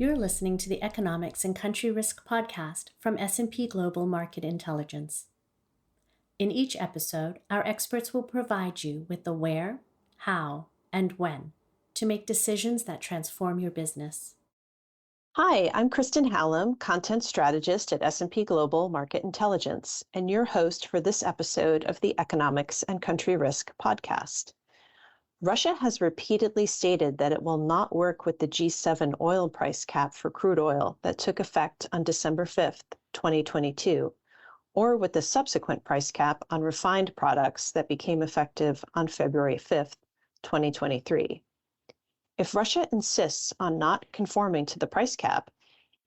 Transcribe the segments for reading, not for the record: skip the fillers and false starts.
You're listening to the Economics and Country Risk podcast from S&P Global Market Intelligence. In each episode, our experts will provide you with the where, how, and when to make decisions that transform your business. Hi, I'm Kristen Hallam, content strategist at S&P Global Market Intelligence, and your host for this episode of the Economics and Country Risk podcast. Russia has repeatedly stated that it will not work with the G7 oil price cap for crude oil that took effect on December 5th, 2022, or with the subsequent price cap on refined products that became effective on February 5th, 2023. If Russia insists on not conforming to the price cap,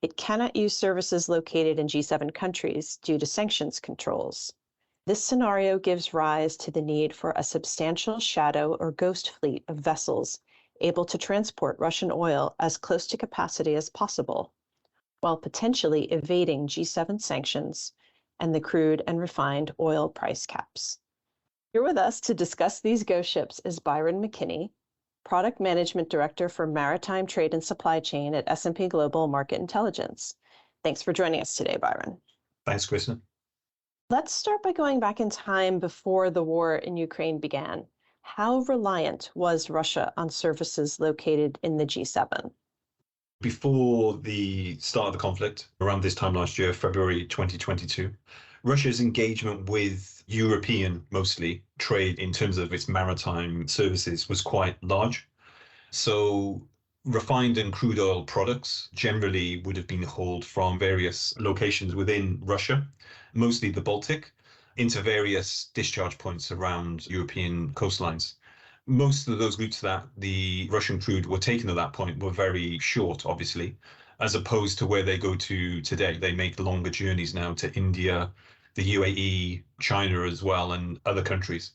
it cannot use services located in G7 countries due to sanctions controls. This scenario gives rise to the need for a substantial shadow or ghost fleet of vessels able to transport Russian oil as close to capacity as possible, while potentially evading G7 sanctions and the crude and refined oil price caps. Here with us to discuss these ghost ships is Byron McKinney, Product Management Director for Maritime Trade and Supply Chain at S&P Global Market Intelligence. Thanks for joining us today, Byron. Thanks, Kristen. Let's start by going back in time before the war in Ukraine began. How reliant was Russia on services located in the G7? Before the start of the conflict, around this time last year, February 2022, Russia's engagement with European, mostly, trade in terms of its maritime services was quite large. So refined and crude oil products generally would have been hauled from various locations within Russia, mostly the Baltic, into various discharge points around European coastlines. Most of those routes that the Russian crude were taken at that point were very short, obviously, as opposed to where they go to today. They make longer journeys now to India, the UAE, China as well, and other countries.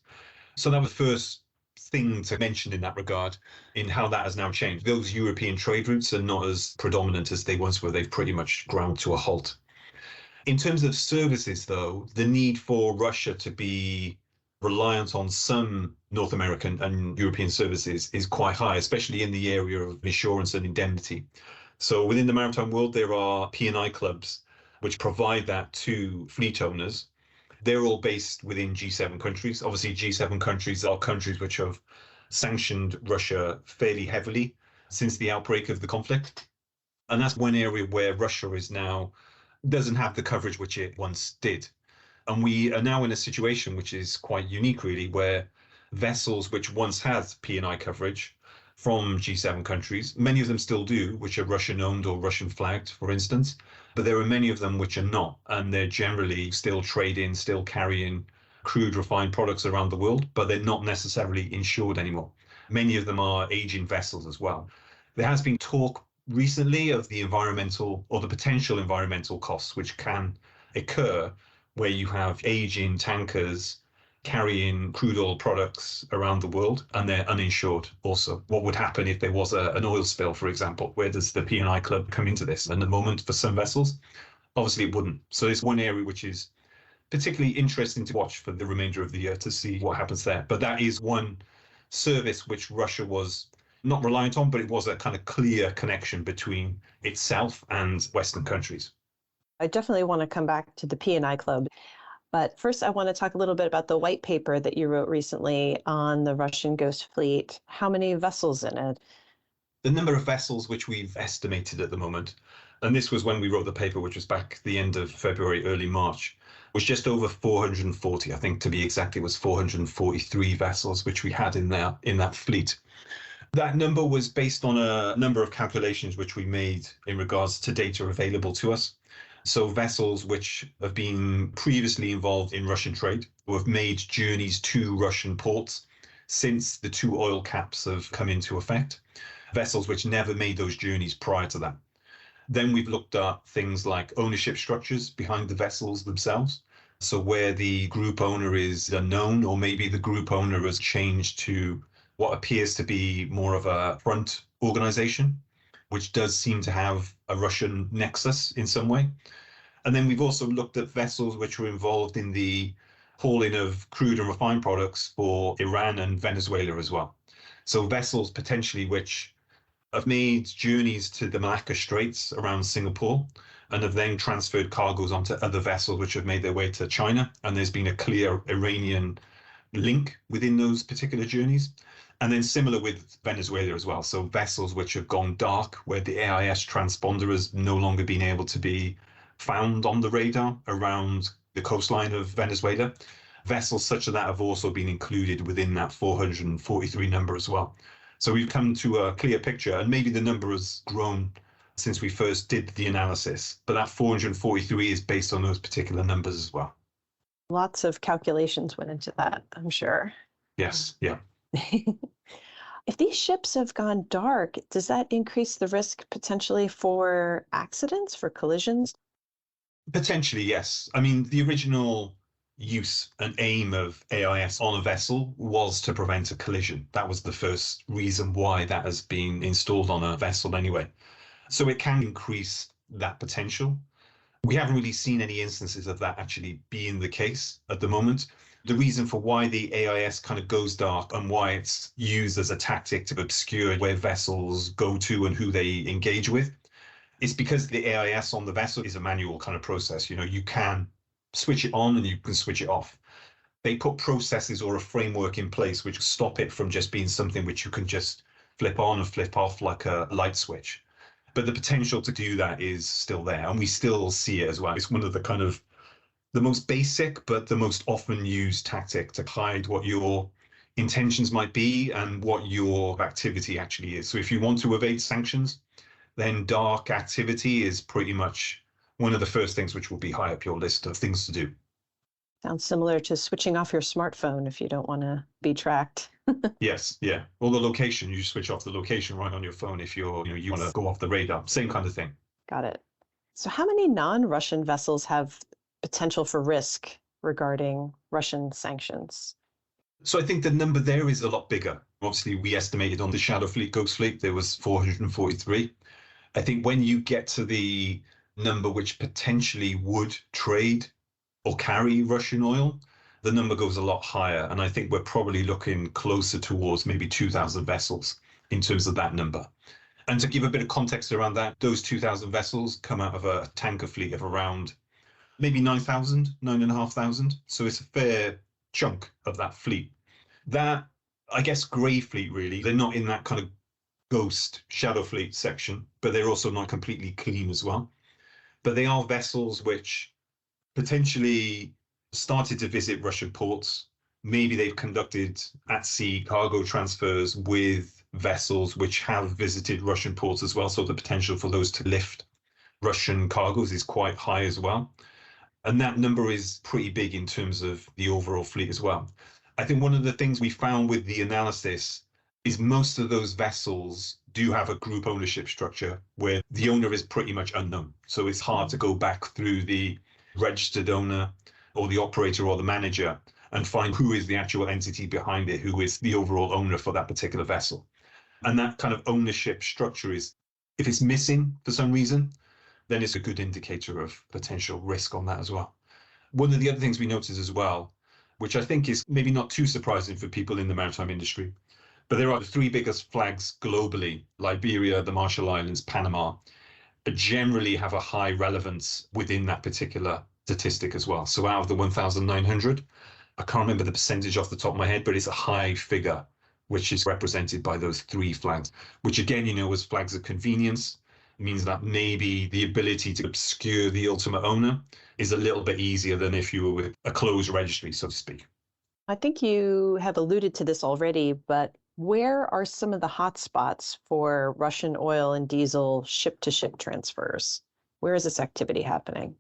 So that was the first thing to mention in that regard, in how that has now changed. Those European trade routes are not as predominant as they once were. They've pretty much ground to a halt. In terms of services, though, the need for Russia to be reliant on some North American and European services is quite high, especially in the area of insurance and indemnity. So within the maritime world, there are P&I clubs which provide that to fleet owners. They're all based within G7 countries. Obviously, G7 countries are countries which have sanctioned Russia fairly heavily since the outbreak of the conflict. And that's one area where Russia is now doesn't have the coverage which it once did. And we are now in a situation which is quite unique, really, where vessels which once had P&I coverage from G7 countries, many of them still do, which are Russian-owned or Russian-flagged, for instance, but there are many of them which are not, and they're generally still trading, still carrying crude refined products around the world, but they're not necessarily insured anymore. Many of them are aging vessels as well. There has been talk recently of the environmental or the potential environmental costs which can occur where you have aging tankers carrying crude oil products around the world and they're uninsured also. What would happen if there was an oil spill, for example? Where does the P&I club come into this? And at the moment, for some vessels, obviously it wouldn't. So it's one area which is particularly interesting to watch for the remainder of the year to see what happens there. But that is one service which Russia was not reliant on, but it was a kind of clear connection between itself and Western countries. I definitely want to come back to the P&I Club. But first, I want to talk a little bit about the white paper that you wrote recently on the Russian ghost fleet. How many vessels in it? The number of vessels which we've estimated at the moment, and this was when we wrote the paper, which was back the end of February, early March, was just over 440. I think to be exact, it was 443 vessels which we had in that fleet. That number was based on a number of calculations which we made in regards to data available to us. So vessels which have been previously involved in Russian trade, who have made journeys to Russian ports since the two oil caps have come into effect, vessels which never made those journeys prior to that. Then we've looked at things like ownership structures behind the vessels themselves. So where the group owner is unknown, or maybe the group owner has changed to what appears to be more of a front organization, which does seem to have a Russian nexus in some way. And then we've also looked at vessels which were involved in the hauling of crude and refined products for Iran and Venezuela as well. So vessels potentially which have made journeys to the Malacca Straits around Singapore and have then transferred cargoes onto other vessels which have made their way to China. And there's been a clear Iranian link within those particular journeys. And then similar with Venezuela as well. So vessels which have gone dark, where the AIS transponder has no longer been able to be found on the radar around the coastline of Venezuela. Vessels such as that have also been included within that 443 number as well. So we've come to a clear picture, and maybe the number has grown since we first did the analysis, but that 443 is based on those particular numbers as well. Lots of calculations went into that, I'm sure. Yes, yeah. If these ships have gone dark, does that increase the risk potentially for accidents, for collisions? Potentially, yes. I mean, the original use and aim of AIS on a vessel was to prevent a collision. That was the first reason why that has been installed on a vessel anyway. So it can increase that potential. We haven't really seen any instances of that actually being the case at the moment. The reason for why the AIS kind of goes dark and why it's used as a tactic to obscure where vessels go to and who they engage with is because the AIS on the vessel is a manual kind of process. You know, you can switch it on and you can switch it off. They put processes or a framework in place which stop it from just being something which you can just flip on and flip off like a light switch. But the potential to do that is still there, and we still see it as well. It's one of the kind of the most basic but the most often used tactic to hide what your intentions might be and what your activity actually is. So if you want to evade sanctions, then dark activity is pretty much one of the first things which will be high up your list of things to do. Sounds similar to switching off your smartphone if you don't want to be tracked. Yes, yeah. Or the location, you switch off the location right on your phone if you want to go off the radar. Same kind of thing. Got it. So how many non-Russian vessels have potential for risk regarding Russian sanctions? So I think the number there is a lot bigger. Obviously, we estimated on the Shadow Fleet, Ghost Fleet, there was 443. I think when you get to the number which potentially would trade or carry Russian oil, the number goes a lot higher. And I think we're probably looking closer towards maybe 2,000 vessels in terms of that number. And to give a bit of context around that, those 2,000 vessels come out of a tanker fleet of around maybe 9,000, 9,500. So it's a fair chunk of that fleet. That, I guess, grey fleet, really, they're not in that kind of ghost shadow fleet section, but they're also not completely clean as well. But they are vessels which potentially started to visit Russian ports. Maybe they've conducted at sea cargo transfers with vessels which have visited Russian ports as well. So the potential for those to lift Russian cargoes is quite high as well. And that number is pretty big in terms of the overall fleet as well. I think one of the things we found with the analysis is most of those vessels do have a group ownership structure where the owner is pretty much unknown. So it's hard to go back through the registered owner or the operator or the manager and find who is the actual entity behind it, who is the overall owner for that particular vessel. And that kind of ownership structure is, if it's missing for some reason, then it's a good indicator of potential risk on that as well. One of the other things we noticed as well, which I think is maybe not too surprising for people in the maritime industry, but there are the three biggest flags globally: Liberia, the Marshall Islands, Panama, generally have a high relevance within that particular statistic as well. So out of the 1,900, I can't remember the percentage off the top of my head, but it's a high figure, which is represented by those three flags, which again, as flags of convenience, means that maybe the ability to obscure the ultimate owner is a little bit easier than if you were with a closed registry, so to speak. I think you have alluded to this already, but where are some of the hot spots for Russian oil and diesel ship-to-ship transfers? Where is this activity happening?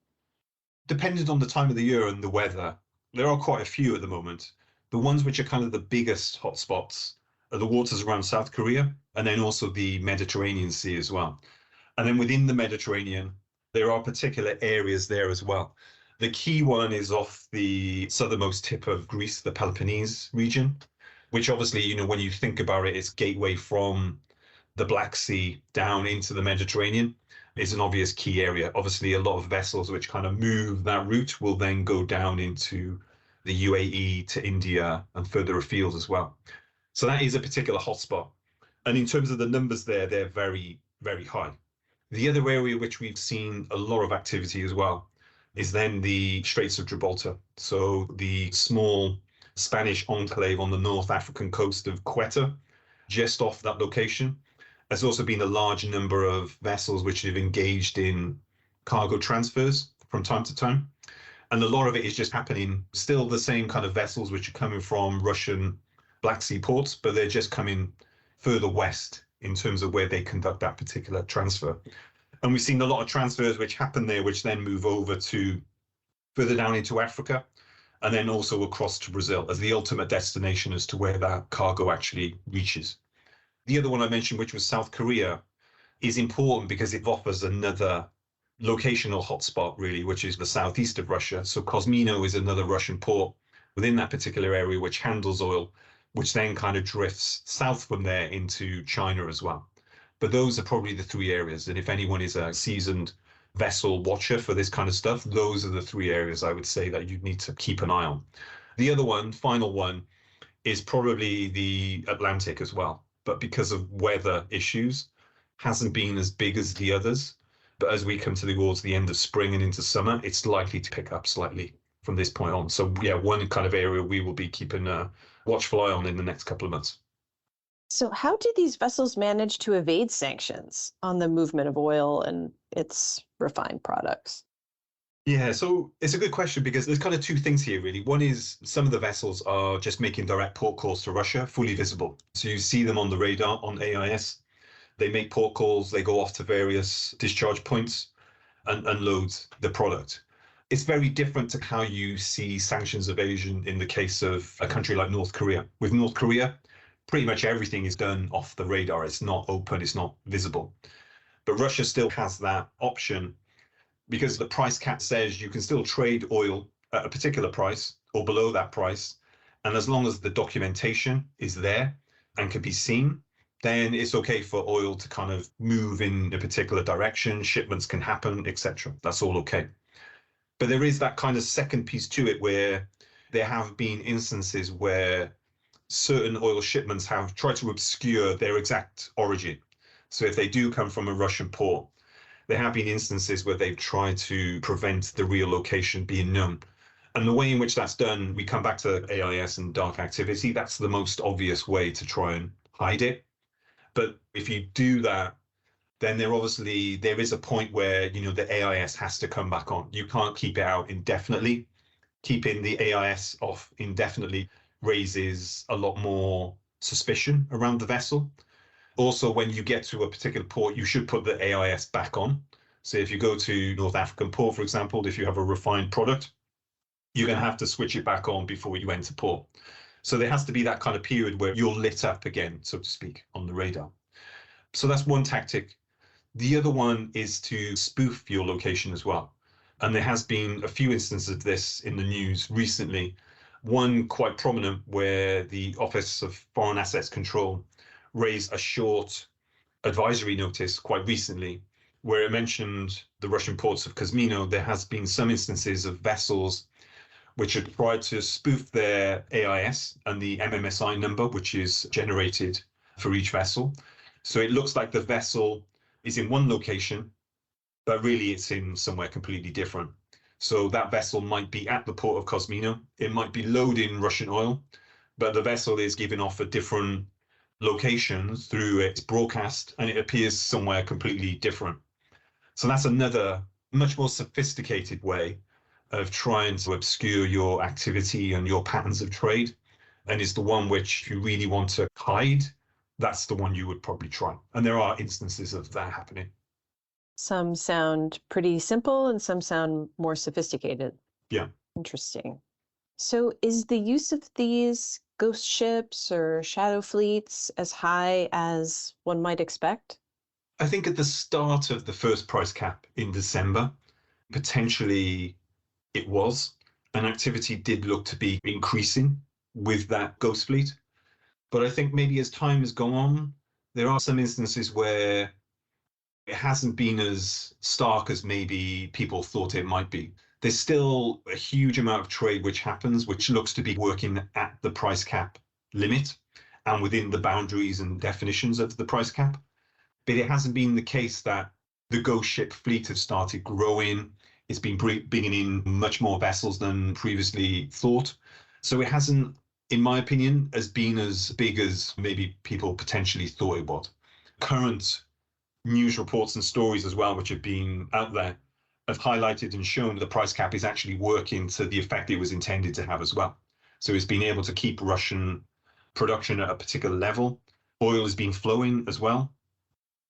Depending on the time of the year and the weather, there are quite a few at the moment. The ones which are kind of the biggest hotspots are the waters around South Korea and then also the Mediterranean Sea as well. And then within the Mediterranean, there are particular areas there as well. The key one is off the southernmost tip of Greece, the Peloponnese region, which obviously, when you think about it, it's gateway from the Black Sea down into the Mediterranean. Is an obvious key area. Obviously, a lot of vessels which kind of move that route will then go down into the UAE to India and further afield as well. So that is a particular hotspot. And in terms of the numbers there, they're very, very high. The other area which we've seen a lot of activity as well is then the Straits of Gibraltar. So the small Spanish enclave on the North African coast of Quetta, just off that location. There's also been a large number of vessels which have engaged in cargo transfers from time to time. And a lot of it is just happening, still the same kind of vessels which are coming from Russian Black Sea ports, but they're just coming further west in terms of where they conduct that particular transfer. And we've seen a lot of transfers which happen there, which then move over to further down into Africa, and then also across to Brazil as the ultimate destination as to where that cargo actually reaches. The other one I mentioned, which was South Korea, is important because it offers another locational hotspot, really, which is the southeast of Russia. So Kosmino is another Russian port within that particular area, which handles oil, which then kind of drifts south from there into China as well. But those are probably the three areas. And if anyone is a seasoned vessel watcher for this kind of stuff, those are the three areas I would say that you'd need to keep an eye on. The other one, final one, is probably the Atlantic as well. But because of weather issues, hasn't been as big as the others. But as we come towards the end of spring and into summer, it's likely to pick up slightly from this point on. So yeah, one kind of area we will be keeping a watchful eye on in the next couple of months. So how do these vessels manage to evade sanctions on the movement of oil and its refined products? Yeah, so it's a good question because there's kind of two things here, really. One is some of the vessels are just making direct port calls to Russia, fully visible. So you see them on the radar on AIS. They make port calls, they go off to various discharge points and unload the product. It's very different to how you see sanctions evasion in the case of a country like North Korea. With North Korea, pretty much everything is done off the radar. It's not open, it's not visible. But Russia still has that option because the price cap says you can still trade oil at a particular price or below that price. And as long as the documentation is there and can be seen, then it's okay for oil to kind of move in a particular direction, shipments can happen, etc. That's all okay. But there is that kind of second piece to it where there have been instances where certain oil shipments have tried to obscure their exact origin. So if they do come from a Russian port, there have been instances where they've tried to prevent the real location being known. And the way in which that's done, we come back to AIS and dark activity. That's the most obvious way to try and hide it. But if you do that, then there is a point where, the AIS has to come back on. You can't keep it out indefinitely. Keeping the AIS off indefinitely raises a lot more suspicion around the vessel. Also, when you get to a particular port, you should put the AIS back on. So if you go to North African port, for example, if you have a refined product, you're going to have to switch it back on before you enter port. So there has to be that kind of period where you're lit up again, so to speak, on the radar. So that's one tactic. The other one is to spoof your location as well. And there has been a few instances of this in the news recently. One quite prominent where the Office of Foreign Assets Control raised a short advisory notice quite recently where it mentioned the Russian ports of Kosmino. There has been some instances of vessels which had tried to spoof their AIS and the MMSI number, which is generated for each vessel. So it looks like the vessel is in one location, but really it's in somewhere completely different. So that vessel might be at the port of Kosmino. It might be loading Russian oil, but the vessel is giving off a different location through its broadcast, and it appears somewhere completely different. So that's another much more sophisticated way of trying to obscure your activity and your patterns of trade, and is the one which, if you really want to hide, that's the one you would probably try. And there are instances of that happening. Some sound pretty simple and some sound more sophisticated. Yeah. Interesting. So is the use of these ghost ships or shadow fleets as high as one might expect? I think at the start of the first price cap in December, potentially it was, and activity did look to be increasing with that ghost fleet. But I think maybe as time has gone on, there are some instances where it hasn't been as stark as maybe people thought it might be. There's still a huge amount of trade which happens, which looks to be working at the price cap limit. and within the boundaries and definitions of the price cap. But it hasn't been the case that the ghost ship fleet has started growing. It's been bringing in much more vessels than previously thought. So it hasn't, in my opinion, been as big as maybe people potentially thought it was. Current news reports and stories as well, which have been out there, have highlighted and shown that the price cap is actually working to the effect it was intended to have as well. So it's been able to keep Russian production at a particular level. Oil has been flowing as well,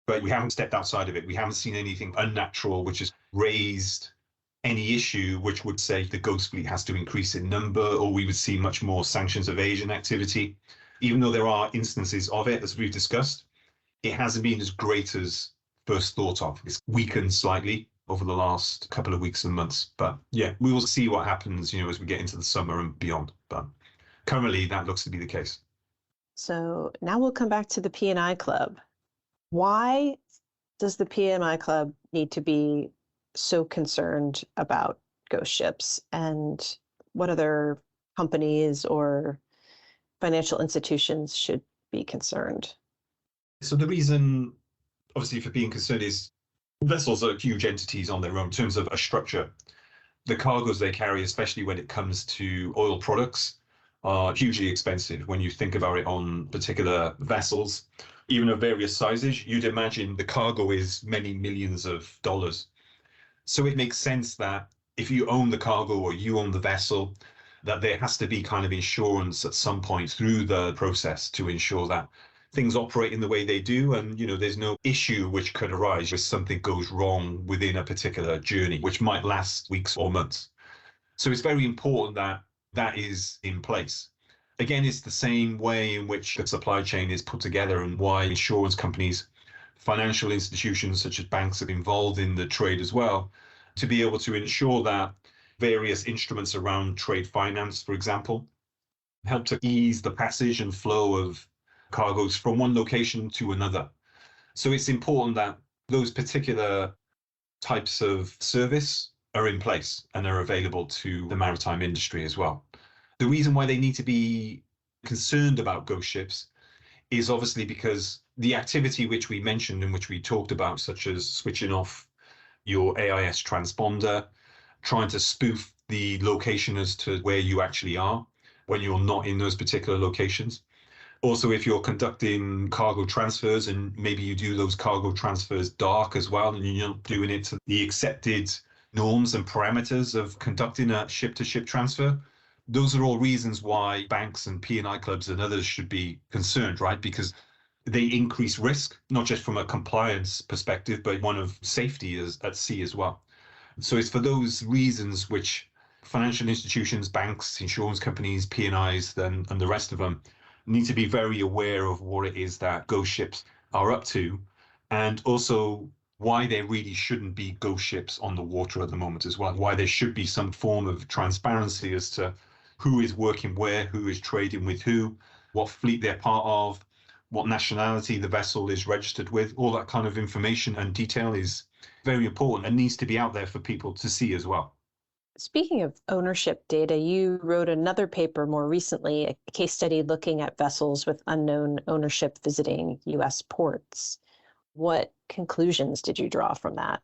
but we haven't stepped outside of it. We haven't seen anything unnatural which has raised any issue which would say the ghost fleet has to increase in number, or we would see much more sanctions evasion activity. Even though there are instances of it, as we've discussed, it hasn't been as great as first thought of. It's weakened slightly over the last couple of weeks and months. But yeah, we will see what happens, as we get into the summer and beyond. But currently, that looks to be the case. So now we'll come back to the P&I Club. Why does the P&I Club need to be so concerned about ghost ships, and what other companies or financial institutions should be concerned? So the reason, obviously, for being concerned is vessels are huge entities on their own in terms of a structure. The cargoes they carry, especially when it comes to oil products, are hugely expensive. When you think about it on particular vessels, even of various sizes, you'd imagine the cargo is many millions of dollars. So it makes sense that if you own the cargo or you own the vessel, that there has to be kind of insurance at some point through the process to ensure that things operate in the way they do, and there's no issue which could arise if something goes wrong within a particular journey, which might last weeks or months. So it's very important that that is in place. Again, it's the same way in which the supply chain is put together, and why insurance companies, financial institutions such as banks are involved in the trade as well, to be able to ensure that various instruments around trade finance, for example, help to ease the passage and flow of cargoes from one location to another. So it's important that those particular types of service are in place and are available to the maritime industry as well. The reason why they need to be concerned about ghost ships is obviously because the activity which we mentioned and which we talked about, such as switching off your AIS transponder, trying to spoof the location as to where you actually are when you're not in those particular locations. Also, if you're conducting cargo transfers, and maybe you do those cargo transfers dark as well, and you're not doing it to the accepted norms and parameters of conducting a ship-to-ship transfer, those are all reasons why banks and P&I clubs and others should be concerned, right? Because they increase risk, not just from a compliance perspective, but one of safety at sea as well. So it's for those reasons which financial institutions, banks, insurance companies, P&Is, and the rest of them need to be very aware of what it is that ghost ships are up to, and also why there really shouldn't be ghost ships on the water at the moment as well, why there should be some form of transparency as to who is working where, who is trading with who, what fleet they're part of, what nationality the vessel is registered with. All that kind of information and detail is very important and needs to be out there for people to see as well. Speaking of ownership data, you wrote another paper more recently, a case study looking at vessels with unknown ownership visiting U.S. ports. What conclusions did you draw from that?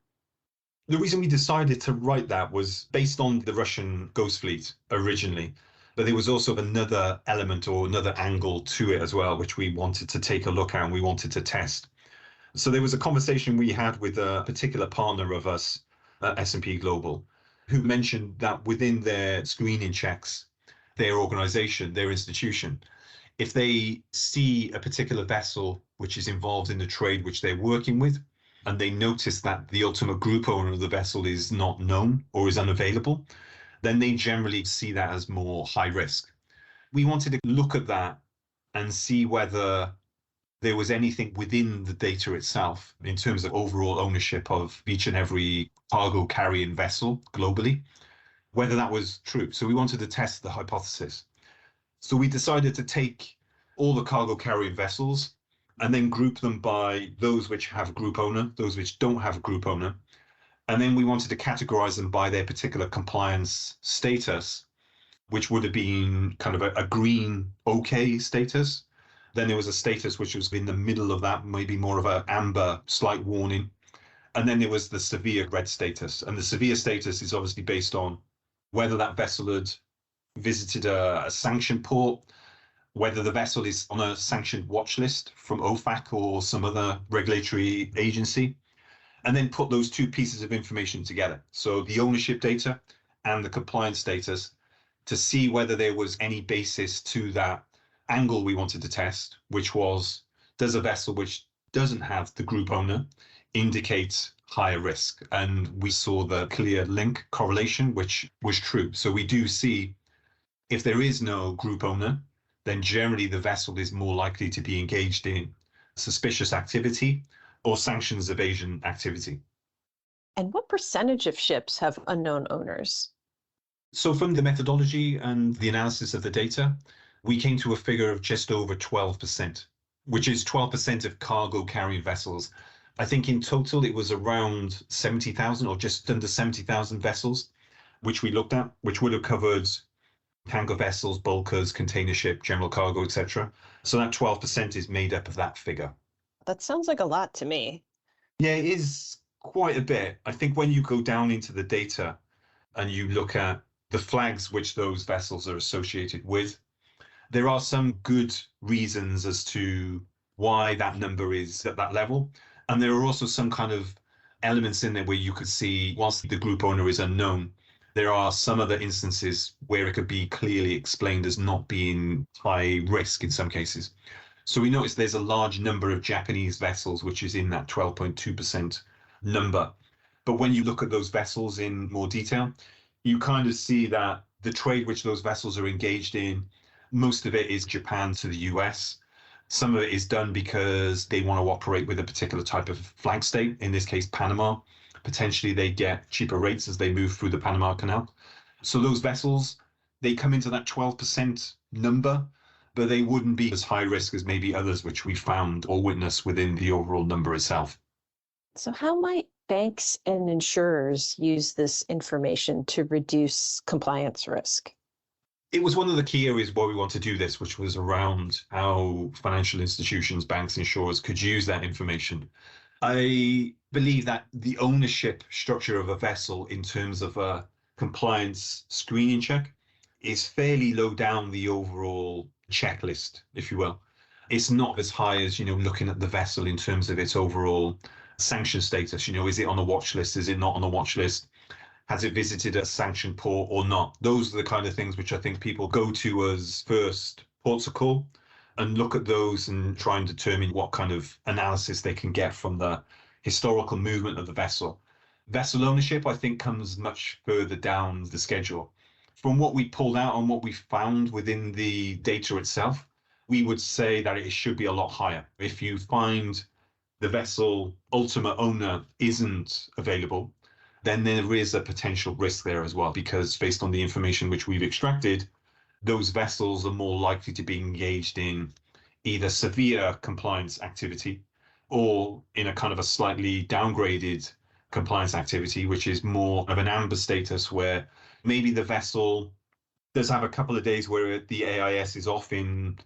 The reason we decided to write that was based on the Russian ghost fleet originally, but there was also another element or another angle to it as well, which we wanted to take a look at and we wanted to test. So there was a conversation we had with a particular partner of us at S&P Global, who mentioned that within their screening checks, their organization, their institution, if they see a particular vessel which is involved in the trade which they're working with, and they notice that the ultimate group owner of the vessel is not known or is unavailable, then they generally see that as more high risk. We wanted to look at that and see whether there was anything within the data itself in terms of overall ownership of each and every cargo carrying vessel globally, whether that was true. So we wanted to test the hypothesis. So we decided to take all the cargo carrying vessels and then group them by those which have a group owner, those which don't have a group owner. And then we wanted to categorize them by their particular compliance status, which would have been kind of a green okay status, Then there was a status which was in the middle of that, maybe more of an amber, slight warning. And then there was the severe red status. And the severe status is obviously based on whether that vessel had visited a sanctioned port, whether the vessel is on a sanctioned watch list from OFAC or some other regulatory agency, and then put those two pieces of information together. So the ownership data and the compliance status, to see whether there was any basis to that angle we wanted to test, which was, does a vessel which doesn't have the group owner indicate higher risk? And we saw the clear link correlation, which was true. So we do see, if there is no group owner, then generally the vessel is more likely to be engaged in suspicious activity or sanctions evasion activity. And what percentage of ships have unknown owners? So from the methodology and the analysis of the data, we came to a figure of just over 12%, which is 12% of cargo carrying vessels. I think in total it was around 70,000 or just under 70,000 vessels, which we looked at, which would have covered tanker vessels, bulkers, container ship, general cargo, etc. So that 12% is made up of that figure. That sounds like a lot to me. Yeah, it is quite a bit. I think when you go down into the data and you look at the flags which those vessels are associated with, there are some good reasons as to why that number is at that level. And there are also some kind of elements in there where you could see, whilst the group owner is unknown, there are some other instances where it could be clearly explained as not being high risk in some cases. So we notice there's a large number of Japanese vessels, which is in that 12.2% number. But when you look at those vessels in more detail, you kind of see that the trade which those vessels are engaged in, most of it is Japan to the US. Some of it is done because they want to operate with a particular type of flag state, in this case, Panama. Potentially they get cheaper rates as they move through the Panama Canal. So those vessels, they come into that 12% number, but they wouldn't be as high risk as maybe others which we found or witnessed within the overall number itself. So how might banks and insurers use this information to reduce compliance risk? It was one of the key areas where we want to do this, which was around how financial institutions, banks, insurers could use that information. I believe that the ownership structure of a vessel in terms of a compliance screening check is fairly low down the overall checklist, if you will. It's not as high as, looking at the vessel in terms of its overall sanction status. Is it on a watch list? Is it not on a watch list? Has it visited a sanctioned port or not? Those are the kind of things which I think people go to as first ports of call and look at those and try and determine what kind of analysis they can get from the historical movement of the vessel. Vessel ownership, I think, comes much further down the schedule. From what we pulled out and what we found within the data itself, we would say that it should be a lot higher. If you find the vessel ultimate owner isn't available, then there is a potential risk there as well, because based on the information which we've extracted, those vessels are more likely to be engaged in either severe compliance activity or in a kind of a slightly downgraded compliance activity, which is more of an amber status, where maybe the vessel does have a couple of days where the AIS is off in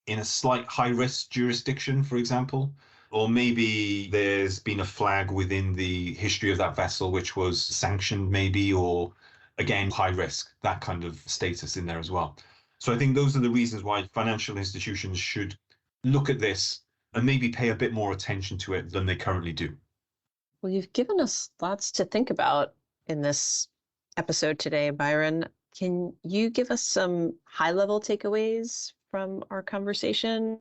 a slight high risk jurisdiction, for example, or maybe there's been a flag within the history of that vessel which was sanctioned maybe, or again, high risk, that kind of status in there as well. So I think those are the reasons why financial institutions should look at this and maybe pay a bit more attention to it than they currently do. Well, you've given us lots to think about in this episode today, Byron. Can you give us some high-level takeaways from our conversation,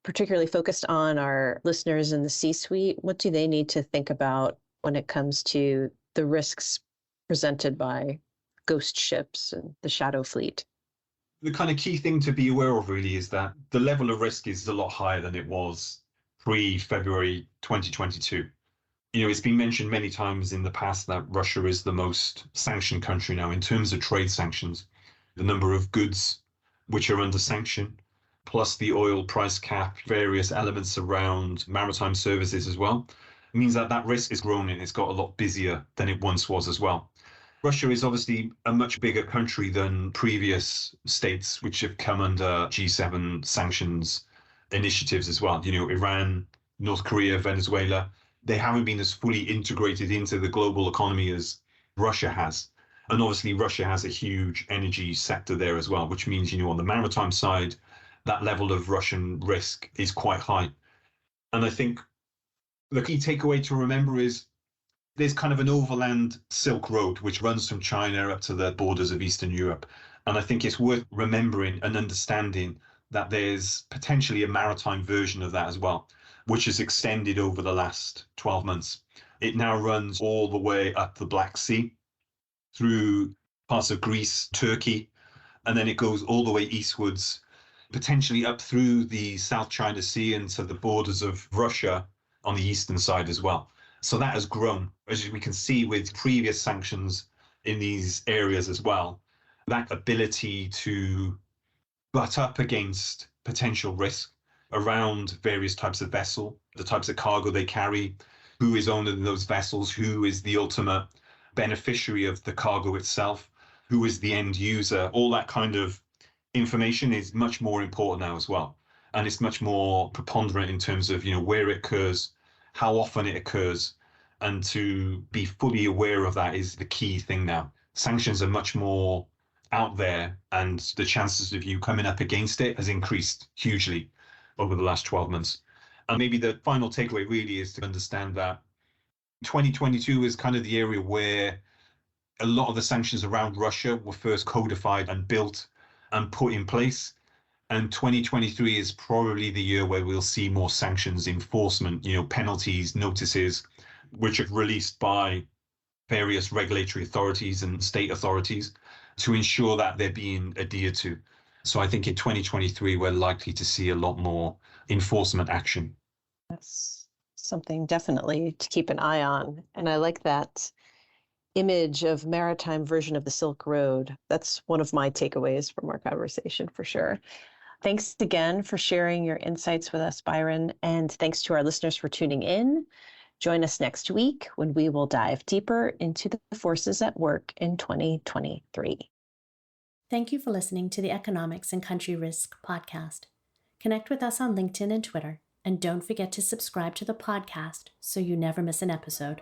particularly focused on our listeners in the C-suite? What do they need to think about when it comes to the risks presented by ghost ships and the shadow fleet? The kind of key thing to be aware of really is that the level of risk is a lot higher than it was pre-February 2022. It's been mentioned many times in the past that Russia is the most sanctioned country now in terms of trade sanctions. The number of goods which are under sanction, plus the oil price cap, various elements around maritime services as well, means that risk is growing and it's got a lot busier than it once was as well. Russia is obviously a much bigger country than previous states which have come under G7 sanctions initiatives as well. Iran, North Korea, Venezuela, they haven't been as fully integrated into the global economy as Russia has. And obviously, Russia has a huge energy sector there as well, which means, on the maritime side, that level of Russian risk is quite high. And I think the key takeaway to remember is there's kind of an overland Silk Road which runs from China up to the borders of Eastern Europe. And I think it's worth remembering and understanding that there's potentially a maritime version of that as well, which has extended over the last 12 months. It now runs all the way up the Black Sea through parts of Greece, Turkey, and then it goes all the way eastwards, potentially up through the South China Sea and to the borders of Russia on the eastern side as well. So that has grown, as we can see with previous sanctions in these areas as well. That ability to butt up against potential risk around various types of vessel, the types of cargo they carry, who is owning those vessels, who is the ultimate beneficiary of the cargo itself, who is the end user, all that kind of information is much more important now as well. And it's much more preponderant in terms of, where it occurs, how often it occurs, and to be fully aware of that is the key thing now. Sanctions are much more out there, and the chances of you coming up against it has increased hugely over the last 12 months. And maybe the final takeaway really is to understand that 2022 is kind of the area where a lot of the sanctions around Russia were first codified and built and put in place. And 2023 is probably the year where we'll see more sanctions enforcement, penalties, notices, which are released by various regulatory authorities and state authorities to ensure that they're being adhered to. So I think in 2023, we're likely to see a lot more enforcement action. That's something definitely to keep an eye on. And I like that image of maritime version of the Silk Road. That's one of my takeaways from our conversation for sure. Thanks again for sharing your insights with us, Byron. And thanks to our listeners for tuning in. Join us next week when we will dive deeper into the forces at work in 2023. Thank you for listening to the Economics and Country Risk podcast. Connect with us on LinkedIn and Twitter, and don't forget to subscribe to the podcast so you never miss an episode.